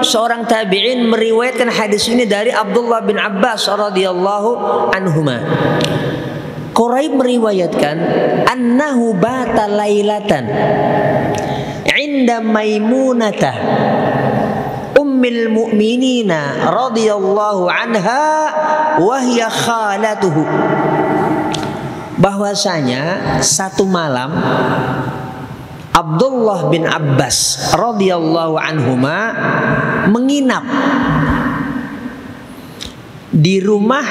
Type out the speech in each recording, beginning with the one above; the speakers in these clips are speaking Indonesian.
seorang tabi'in meriwayatkan hadis ini dari Abdullah bin Abbas radhiyallahu anhuma. Quraib meriwayatkan annahu bata lailatan inda Maimunatah ummil mu'minina radhiyallahu anha wa hiya khalatuhu. Bahwasanya satu malam Abdullah bin Abbas radhiyallahu anhuma menginap di rumah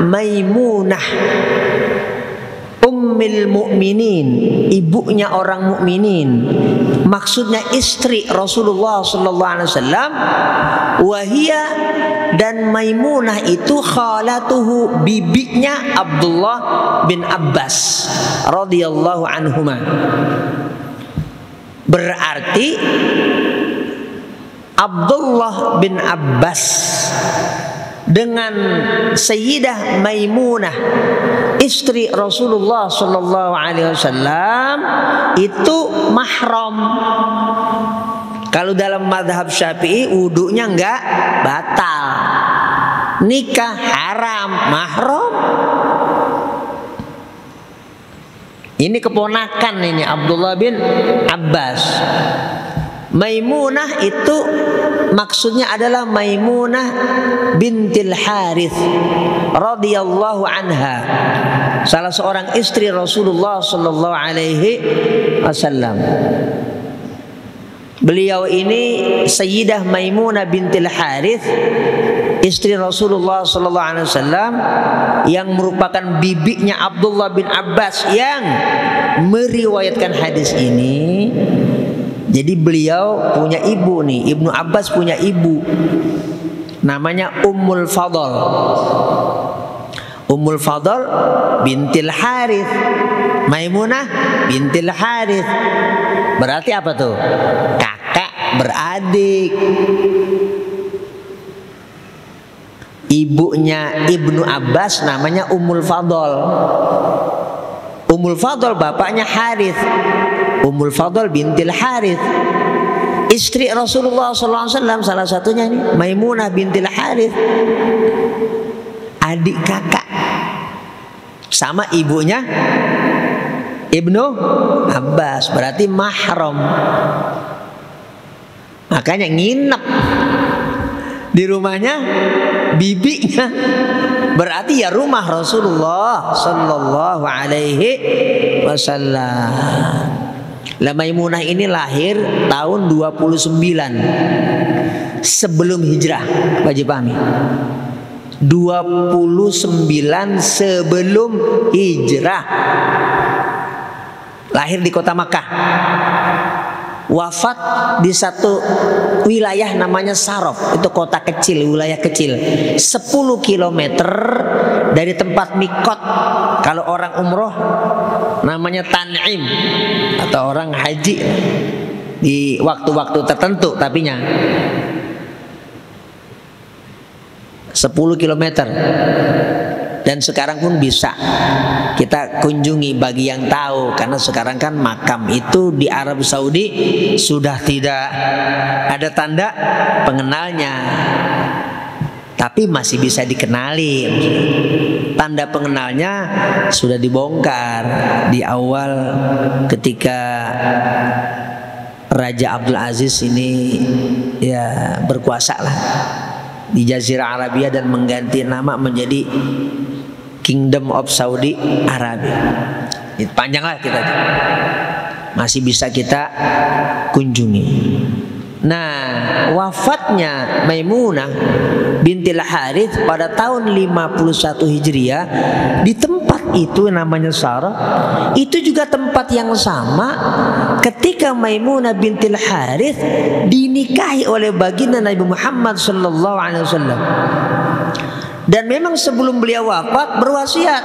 Maimunah ummil mu'minin, ibunya orang mukminin, maksudnya istri Rasulullah sallallahu alaihi wasallam. Wahia, dan Maimunah itu khalatuhu, bibinya Abdullah bin Abbas radhiyallahu anhuma. Berarti Abdullah bin Abbas dengan Sayyidah Maimunah istri Rasulullah sallallahu alaihi wasallam itu mahram. Kalau dalam mazhab Syafi'i wudunya enggak batal, nikah haram, mahram. Ini keponakan ini Abdullah bin Abbas. Maimunah itu maksudnya adalah Maimunah bintil Harith radhiyallahu anha, salah seorang istri Rasulullah sallallahu alaihi wasallam. Beliau ini Sayyidah Maimunah bintil Harith, istri Rasulullah sallallahu alaihi wasallam, yang merupakan bibinya Abdullah bin Abbas yang meriwayatkan hadis ini. Jadi beliau punya ibu nih, Ibnu Abbas punya ibu, namanya Ummul Fadl. Ummul Fadl bintil Harith, Maimunah bintil Harith. Berarti apa tuh? Kakak beradik. Ibunya Ibnu Abbas namanya Ummul Fadl. Ummul Fadl bapaknya Harith. Ummul Fadl bintil Harith, istri Rasulullah SAW, salah satunya nih Maimunah bintil Harith, adik kakak sama ibunya Ibnu Abbas, berarti mahram. Makanya nginep di rumahnya bibinya, berarti ya rumah Rasulullah sallallahu alaihi wasallam. Lah Maimunah ini lahir tahun 29 sebelum hijrah, wajib pahami. 29 sebelum hijrah. Lahir di kota Makkah. Wafat di satu wilayah namanya Sarof, itu kota kecil, wilayah kecil, 10 km dari tempat mikot. Kalau orang umroh namanya Tan'im, atau orang haji di waktu-waktu tertentu, tapinya 10 km. Dan sekarang pun bisa kita kunjungi bagi yang tahu, karena sekarang kan makam itu di Arab Saudi sudah tidak ada tanda pengenalnya, tapi masih bisa dikenali. Tanda pengenalnya sudah dibongkar di awal ketika Raja Abdul Aziz ini ya berkuasa lah di Jazirah Arabia dan mengganti nama menjadi Kingdom of Saudi Arabia. Panjang lah kita, masih bisa kita kunjungi. Nah, wafatnya Maimunah bintil Harith pada tahun 51 Hijriah di tempat itu namanya Sarah. Itu juga tempat yang sama ketika Maimunah bintil Harith dinikahi oleh baginda Nabi Muhammad sallallahu alaihi wasallam. Dan memang sebelum beliau wafat berwasiat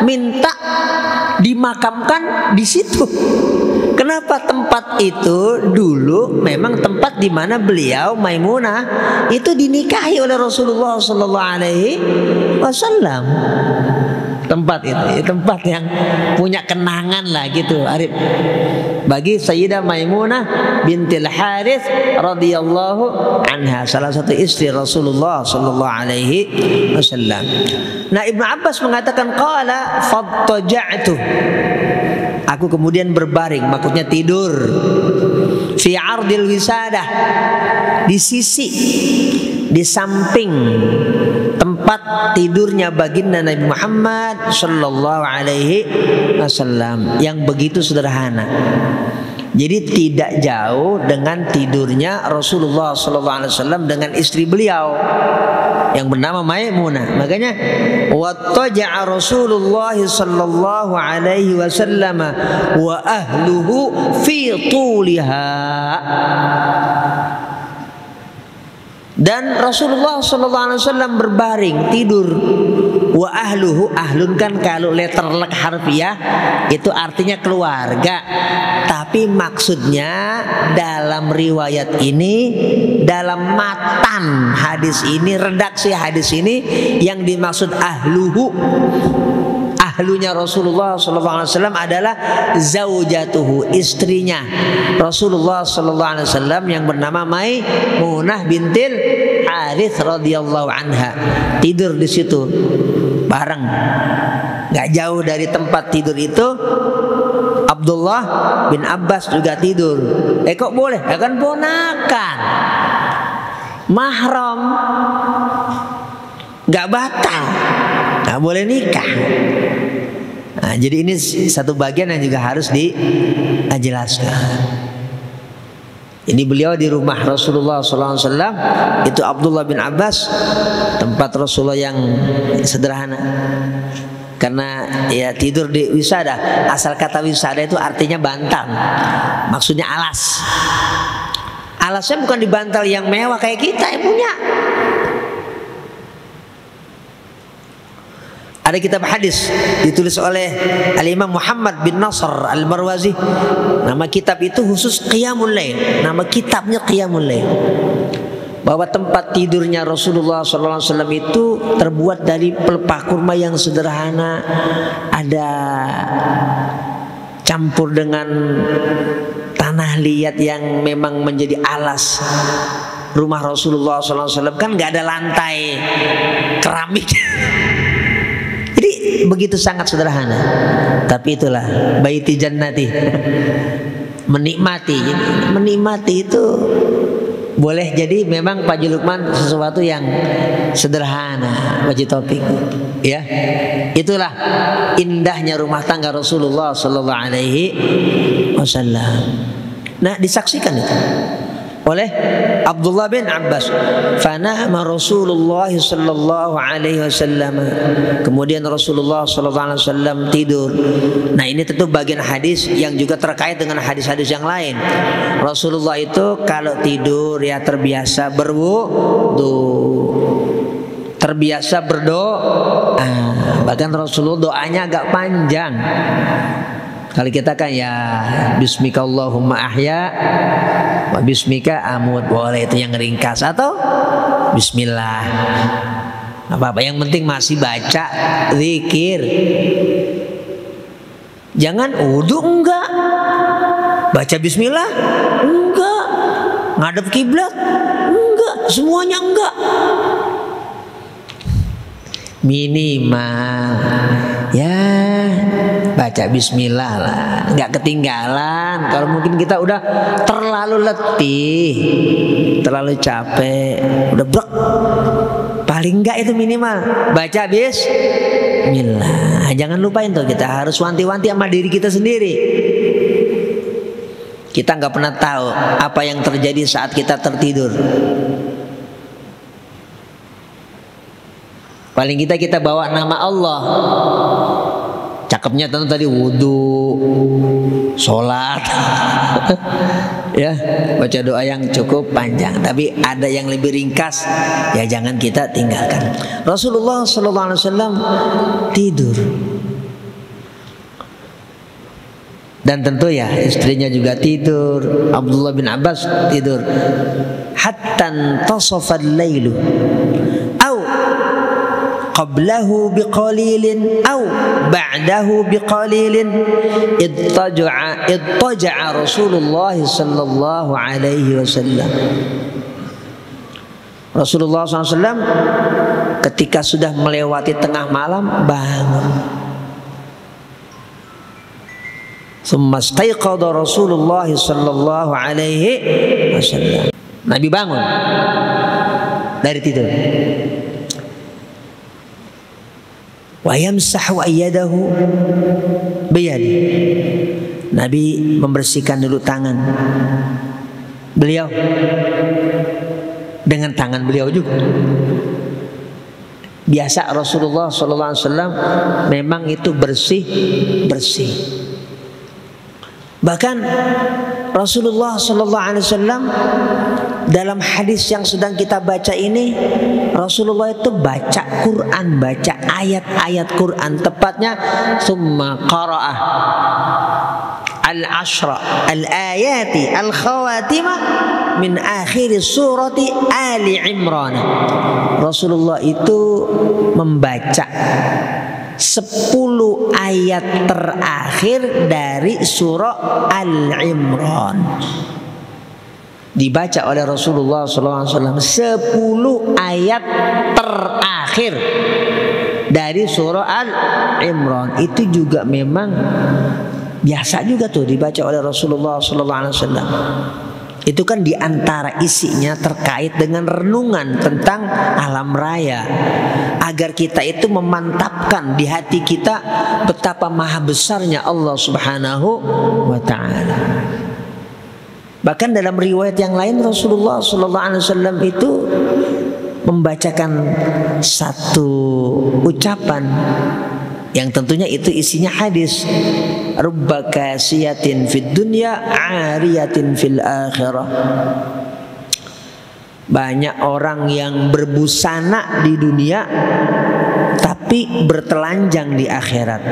minta dimakamkan di situ. Kenapa tempat itu dulu memang tempat di mana beliau Maimunah itu dinikahi oleh Rasulullah sallallahu alaihi wasallam. Tempat itu tempat yang punya kenangan lah gitu, Arif. bagi Sayyidah Maimunah bintil Harith radhiyallahu anha, salah satu istri Rasulullah sallallahu alaihi wasallam. Nah, Ibnu Abbas mengatakan qala fattaja'tu, aku kemudian berbaring, maksudnya tidur, fi ardil wisadah, di sisi, di samping tempat tidurnya baginda Nabi Muhammad sallallahu alaihi wasallam yang begitu sederhana. Jadi tidak jauh dengan tidurnya Rasulullah sallallahu alaihi wasallam dengan istri beliau yang bernama Maimunah. Makanya wattaja'a Rasulullah sallallahu alaihi wasallam wa ahluhu fi tuliha. Dan Rasulullah sallallahu alaihi wasallam berbaring tidur. Wa ahluhu, ahlun kan kalau letter harfiah itu artinya keluarga. Tapi maksudnya dalam riwayat ini, dalam matan hadis ini, redaksi hadis ini, yang dimaksud ahluhu, ahlunya Rasulullah sallallahu alaihi wasallam adalah zaujatuhu, istrinya Rasulullah sallallahu alaihi wasallam yang bernama Maimunah bintil Harith radhiyallahu anha. Tidur di situ bareng. Enggak jauh dari tempat tidur itu Abdullah bin Abbas juga tidur. Kok boleh? Ya kan ponakan, mahram, enggak batal, enggak boleh nikah. Nah, jadi ini satu bagian yang juga harus dijelaskan. Ini beliau di rumah Rasulullah SAW, itu Abdullah bin Abbas, tempat Rasulullah yang sederhana. Karena ya tidur di wisada, asal kata wisada itu artinya bantal, maksudnya alas. Alasnya bukan di bantal yang mewah kayak kita yang punya. Ada kitab hadis ditulis oleh Al-Imam Muhammad bin Nasr Al-Marwazi. Nama kitab itu khusus Qiyamul Lail. Nama kitabnya Qiyamul Lail. Bahwa tempat tidurnya Rasulullah SAW itu terbuat dari pelepah kurma yang sederhana, ada campur dengan tanah liat yang memang menjadi alas rumah Rasulullah SAW. Kan nggak ada lantai keramik. Jadi begitu sangat sederhana. Tapi itulah baiti jannati. Menikmati. Menikmati itu boleh jadi memang Pak Lukman sesuatu yang sederhana, wajib topik, ya. Itulah indahnya rumah tangga Rasulullah sallallahu alaihi wasallam. Nah, disaksikan itu oleh Abdullah bin Abbas. Fanama Rasulullah sallallahu alaihi wasallam. Kemudian Rasulullah sallallahu alaihi wasallam tidur. Nah, ini tentu bagian hadis yang juga terkait dengan hadis-hadis yang lain. Rasulullah itu kalau tidur ya terbiasa berwudu, terbiasa berdoa. Bahkan Rasulullah doanya agak panjang. Kalau kita kan ya bismika Allahumma ahya wa bismika amut, boleh itu yang ringkas, atau bismillah, apa-apa, yang penting masih baca zikir. Jangan wudu enggak, baca bismillah enggak, ngadep kiblat enggak, semuanya enggak. Minimal ya baca bismillah lah, nggak ketinggalan. Kalau mungkin kita udah terlalu letih, terlalu capek, udah brek, paling nggak itu minimal baca bismillah. Jangan lupain tuh, kita harus wanti-wanti sama diri kita sendiri. Kita nggak pernah tahu apa yang terjadi saat kita tertidur. Paling kita bawa nama Allah. Cakepnya tentu tadi wudu, sholat, ya, baca doa yang cukup panjang. Tapi ada yang lebih ringkas, ya jangan kita tinggalkan. Rasulullah SAW tidur, dan tentu ya istrinya juga tidur. Abdullah bin Abbas tidur. Hatta tasafal lailu. qablahu biqalilin aw ba'dahu biqalilin ittaja'a Rasulullah sallallahu alaihi wasallam. Rasulullah SAW ketika sudah melewati tengah malam bangun. Tsumma istayqadha Rasulullah sallallahu alaihi wasallam. Nabi bangun dari tidur. Wa yamsahu ayyadahu biyadi. Nabi membersihkan dulu tangan beliau dengan tangan beliau juga. Biasa Rasulullah SAW memang itu bersih. Bahkan Rasulullah SAW dalam hadis yang sedang kita baca ini, Rasulullah itu baca Quran, baca ayat-ayat Quran, tepatnya summa qara'ah al-ashra al-ayati al-khawatimah min akhir surati Ali Imran. Rasulullah itu membaca 10 ayat terakhir dari surah Al-Imran. Dibaca oleh Rasulullah SAW 10 ayat terakhir dari surah Al-Imran. Itu juga memang biasa juga tuh dibaca oleh Rasulullah SAW. Itu kan diantara isinya terkait dengan renungan tentang alam raya, agar kita itu memantapkan di hati kita betapa maha besarnya Allah Subhanahu wa ta'ala. Bahkan dalam riwayat yang lain Rasulullah SAW itu membacakan satu ucapan yang tentunya itu isinya hadis. Rubba kasiyatin fid dunya ariyatin fil akhirah. Banyak orang yang berbusana di dunia tapi bertelanjang di akhirat.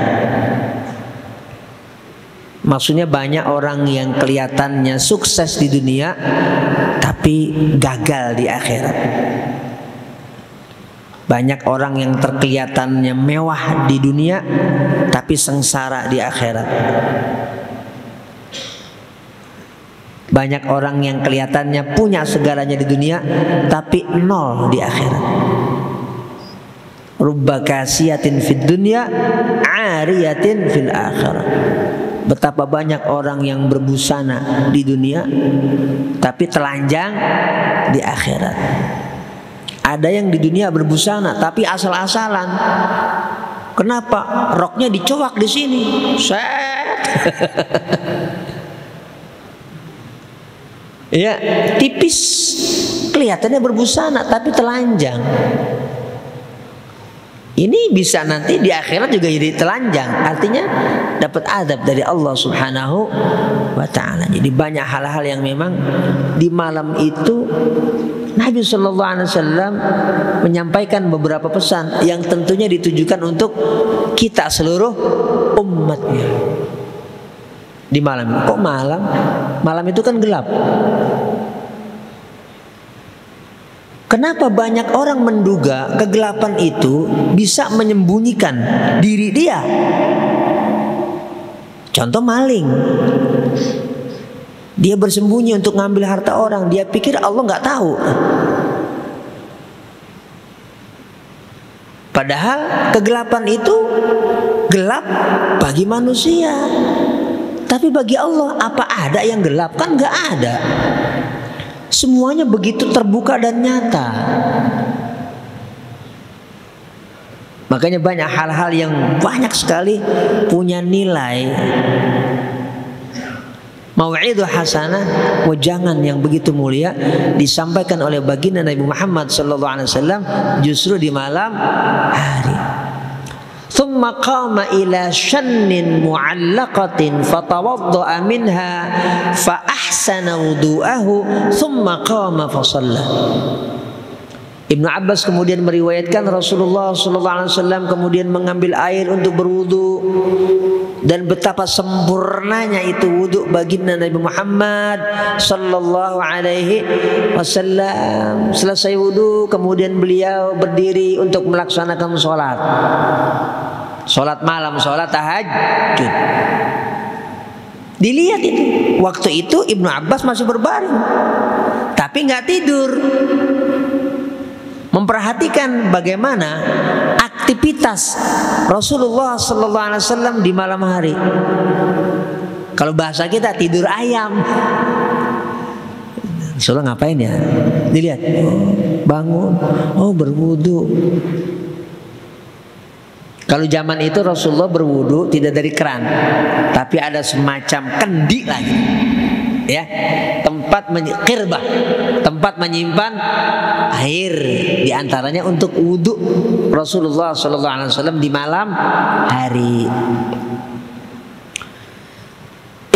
Maksudnya banyak orang yang kelihatannya sukses di dunia tapi gagal di akhirat. Banyak orang yang terkelihatannya mewah di dunia tapi sengsara di akhirat. Banyak orang yang kelihatannya punya segalanya di dunia tapi nol di akhirat. Rubba kasiyatin fid dunya ariyatin fil akhirah. Betapa banyak orang yang berbusana di dunia tapi telanjang di akhirat. Ada yang di dunia berbusana tapi asal-asalan. Kenapa? Roknya dicowak di sini. Set. Ya, tipis. Kelihatannya berbusana tapi telanjang. Ini bisa nanti di akhirat juga jadi telanjang. Artinya dapat adab dari Allah Subhanahu wa ta'ala. Jadi banyak hal-hal yang memang di malam itu Nabi SAW menyampaikan beberapa pesan yang tentunya ditujukan untuk kita seluruh umatnya. Di malam, kok malam? Malam itu kan gelap. Kenapa banyak orang menduga kegelapan itu bisa menyembunyikan diri dia? Contoh maling. Dia bersembunyi untuk ngambil harta orang. Dia pikir Allah nggak tahu. Padahal kegelapan itu gelap bagi manusia. Tapi bagi Allah apa ada yang gelap? Kan nggak ada. Semuanya begitu terbuka dan nyata. Makanya banyak hal-hal yang banyak sekali punya nilai mau'idhu hasanah, wejangan yang begitu mulia disampaikan oleh baginda Nabi Muhammad SAW justru di malam hari. Thumma qama ila shannin mu'allaqatin fatawadda'a minha fa ahsana wudu'ahu thumma qama fa shalla. Ibnu Abbas kemudian meriwayatkan Rasulullah SAW kemudian mengambil air untuk berwudu, dan betapa sempurnanya itu wudu baginda Nabi Muhammad sallallahu alaihi wasallam. Selesai wudu kemudian beliau berdiri untuk melaksanakan sholat malam, sholat tahajud. Dilihat itu, waktu itu Ibnu Abbas masih berbaring, tapi nggak tidur, memperhatikan bagaimana aktivitas Rasulullah sallallahu alaihi wasallam di malam hari. Kalau bahasa kita tidur ayam. Rasulullah ngapain ya? Dilihat, bangun, berwudu. Kalau zaman itu Rasulullah berwudu tidak dari keran, tapi ada semacam kendi lagi, ya, tempat menyimpan air, diantaranya untuk wudu Rasulullah SAW di malam hari.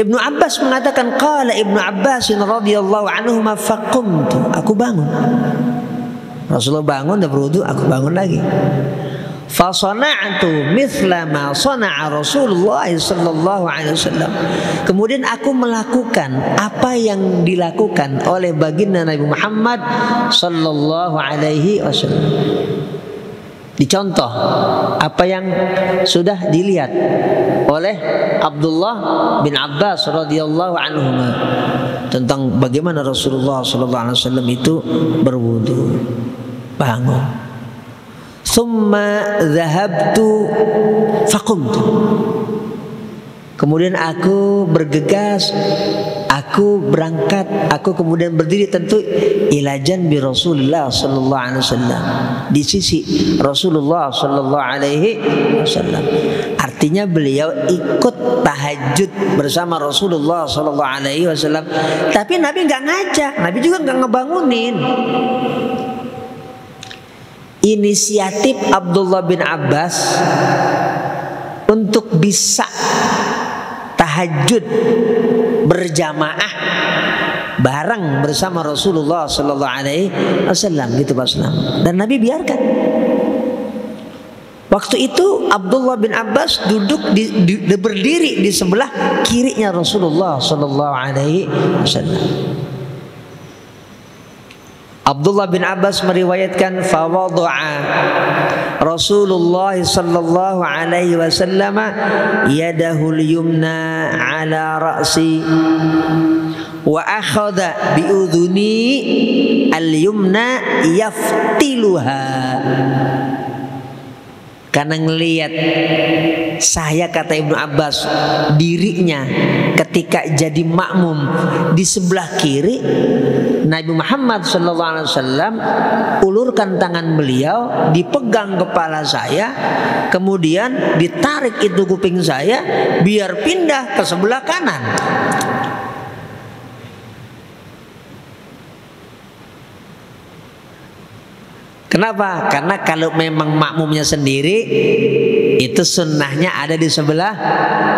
Ibnu Abbas mengatakan, qala Ibnu Abbas radhiyallahu anhu, faqumtu, aku bangun. Rasulullah bangun dan berwudu, aku bangun lagi. Fasana'tu mithla ma sana'a Rasulullah sallallahu alaihi wasallam. Kemudian aku melakukan apa yang dilakukan oleh baginda Nabi Muhammad sallallahu alaihi wasallam. Dicontoh apa yang sudah dilihat oleh Abdullah bin Abbas radhiyallahu anhu tentang bagaimana Rasulullah sallallahu alaihi wasallam itu berwudu, bangun. Summa dhahabtu faqumtu. Kemudian aku bergegas, aku berangkat, aku kemudian berdiri, tentu ila janbi Rasulullah sallallahu alaihi wasallam, di sisi Rasulullah sallallahu alaihi wasallam. Artinya beliau ikut tahajud bersama Rasulullah sallallahu alaihi wasallam, tapi Nabi nggak ngajak, Nabi juga nggak ngebangunin. Inisiatif Abdullah bin Abbas untuk bisa tahajud berjamaah bareng bersama Rasulullah sallallahu alaihi wasallam gitu Pak Islam. Dan Nabi biarkan. Waktu itu Abdullah bin Abbas duduk berdiri di sebelah kirinya Rasulullah sallallahu alaihi wasallam. Abdullah bin Abbas meriwayatkan, fawadha'a Rasulullah sallallahu alaihi wasallam yadahu al-yumna ala ra'si wa akhadha bi udhuni al-yumna yaftiluha. Karena ngelihat saya, kata Ibnu Abbas, dirinya ketika jadi makmum di sebelah kiri, Nabi Muhammad SAW ulurkan tangan beliau, dipegang kepala saya, kemudian ditarik itu kuping saya biar pindah ke sebelah kanan. Kenapa? Karena kalau memang makmumnya sendiri, itu sunnahnya ada di sebelah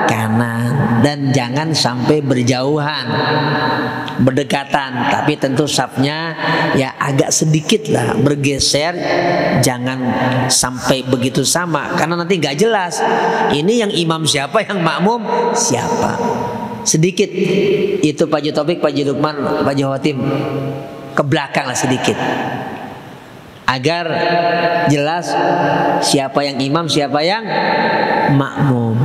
kanan, dan jangan sampai berjauhan, berdekatan, tapi tentu safnya ya agak sedikit lah bergeser, jangan sampai begitu sama, karena nanti nggak jelas ini yang imam siapa, yang makmum siapa. Sedikit itu Pak Haji Taufik, Pak Haji Lukman, Pak Haji Hotim ke belakang lah sedikit, agar jelas siapa yang imam, siapa yang makmum.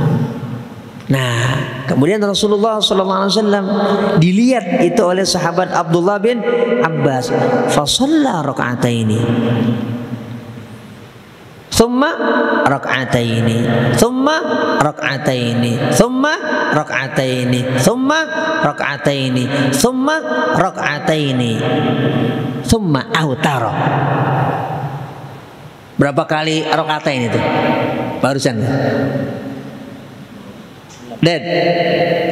Nah, kemudian Rasulullah SAW dilihat itu oleh sahabat Abdullah bin Abbas. Fasalla raka'ataini, thumma raka'ataini, thumma raka'ataini, thumma raka'ataini, thumma raka'ataini, thumma raka'ataini, thumma autara. Berapa kali raka'atain itu? Barusan Dad,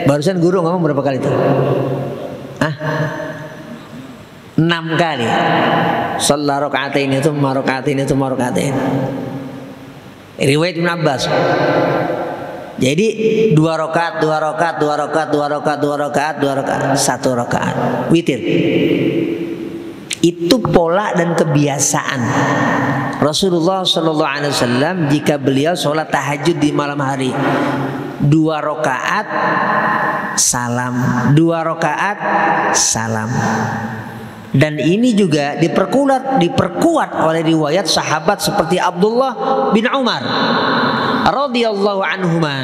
barusan guru ngomong berapa kali itu? 6 kali. Shalla raka'ataini, thumma raka'ataini, thumma raka'ataini. Riwayat Ibnu Abbas. Jadi 2 rakaat, 2 rakaat, 2 rakaat, 2 rakaat, 2 rakaat, 2 rakaat, 1 rakaat. Witir. Itu pola dan kebiasaan Rasulullah SAW jika beliau sholat tahajud di malam hari, 2 rakaat salam, 2 rakaat salam. Dan ini juga diperkuat oleh riwayat sahabat seperti Abdullah bin Umar radhiyallahu anhuma.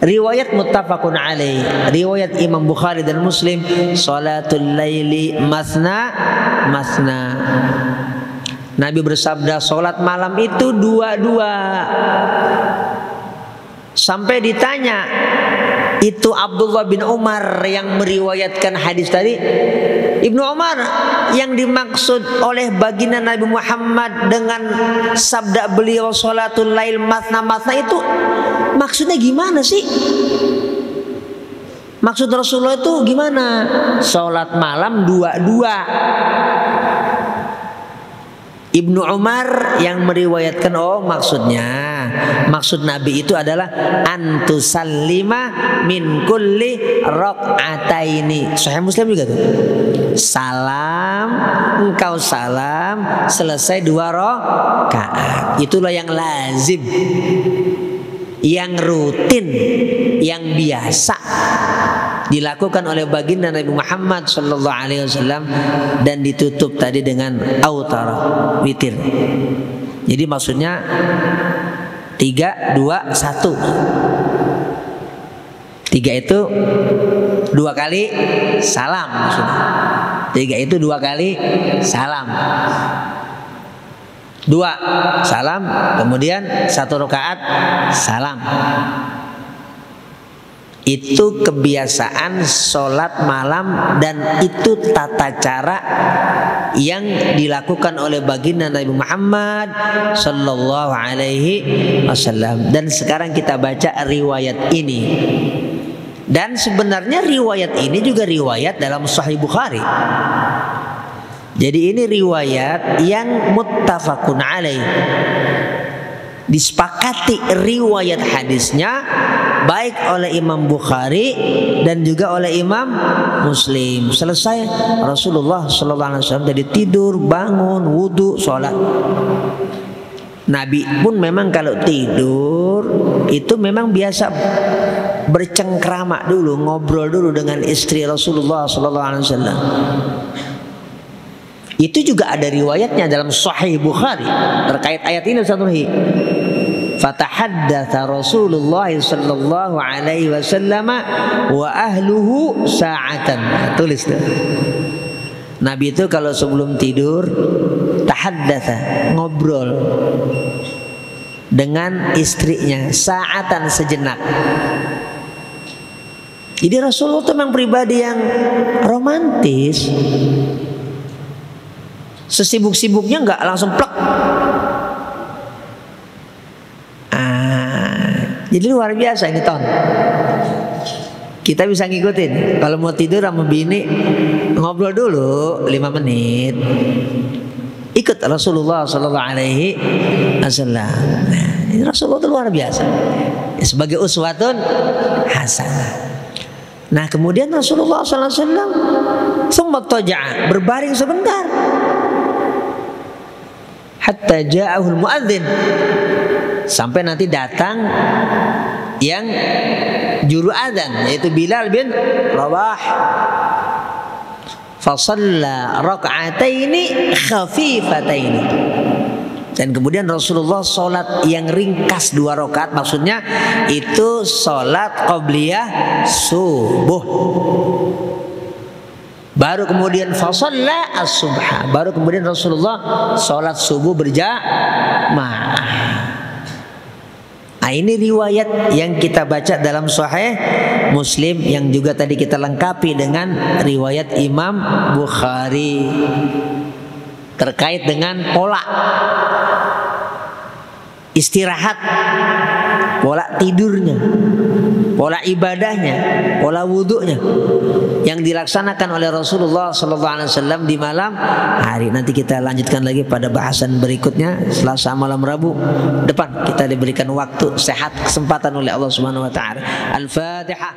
Riwayat muttafaqun alaih, riwayat Imam Bukhari dan Muslim, salatul laili masna masna. Nabi bersabda, salat malam itu 2-2. Sampai ditanya, itu Abdullah bin Umar yang meriwayatkan hadis tadi. Ibnu Umar, yang dimaksud oleh baginda Nabi Muhammad dengan sabda beliau salatul lail masna masna itu maksudnya gimana sih? Maksud Rasulullah itu gimana? Salat malam 2-2. Ibnu Umar yang meriwayatkan, oh maksud Nabi itu adalah antusallima min kulli raq'ataini. Sahih Muslim juga tuh. Salam, engkau salam, selesai 2 rakaat. Itulah yang lazim, yang rutin, yang biasa dilakukan oleh baginda Nabi Muhammad sallallahu alaihi wasallam, dan ditutup tadi dengan autar, witir. Jadi maksudnya 3, 2, 1. 3 itu 2 kali salam maksudnya. 3 itu 2 kali salam. 2 salam, kemudian 1 rakaat salam. Itu kebiasaan sholat malam, dan itu tata cara yang dilakukan oleh baginda Nabi Muhammad sallallahu alaihi wasallam. Dan sekarang kita baca riwayat ini. Dan sebenarnya riwayat ini juga riwayat dalam Sahih Bukhari. Jadi ini riwayat yang muttafaqun alaih, disepakati riwayat hadisnya baik oleh Imam Bukhari dan juga oleh Imam Muslim. Selesai Rasulullah SAW jadi tidur, bangun, wudhu, sholat. Nabi pun memang kalau tidur itu memang biasa bercengkrama dulu, ngobrol dulu dengan istri Rasulullah SAW. Itu juga ada riwayatnya dalam Sahih Bukhari terkait ayat ini. Fatahaddatsa Rasulullah sallallahu alaihi wasallam wa ahluhu sa'atan. Tulis tuh. Nabi itu kalau sebelum tidur tahaddatsa, ngobrol dengan istrinya sa'atan, sejenak. Jadi Rasulullah itu memang pribadi yang romantis. Sesibuk-sibuknya nggak langsung plek. Jadi luar biasa ini Ton. Kita bisa ngikutin. Kalau mau tidur sama bini, ngobrol dulu 5 menit. Ikut Rasulullah Sallallahu Alaihi Wasallam. Nah, ini Rasulullah itu luar biasa. Ya, sebagai uswatun hasanah. Nah, kemudian Rasulullah Sallallahu Alaihi Wasallam summa taja'a, berbaring sebentar. Hatta ja'ahul muadzin, sampai nanti datang yang juru adzan, yaitu Bilal bin Rabah. Fasalla raka'ataini khafifataini, dan kemudian Rasulullah sholat yang ringkas 2 rakaat, maksudnya itu sholat qabliyah subuh. Baru kemudian fasalla as-subha, baru kemudian Rasulullah sholat subuh berjamaah. Nah, ini riwayat yang kita baca dalam Sahih Muslim, yang juga tadi kita lengkapi dengan riwayat Imam Bukhari terkait dengan pola istirahat, pola tidurnya, pola ibadahnya, pola wudhunya yang dilaksanakan oleh Rasulullah SAW di malam hari. Nanti kita lanjutkan lagi pada bahasan berikutnya Selasa malam Rabu depan. Kita diberikan waktu sehat, kesempatan oleh Allah Subhanahu Wa Taala. Al-Fatihah.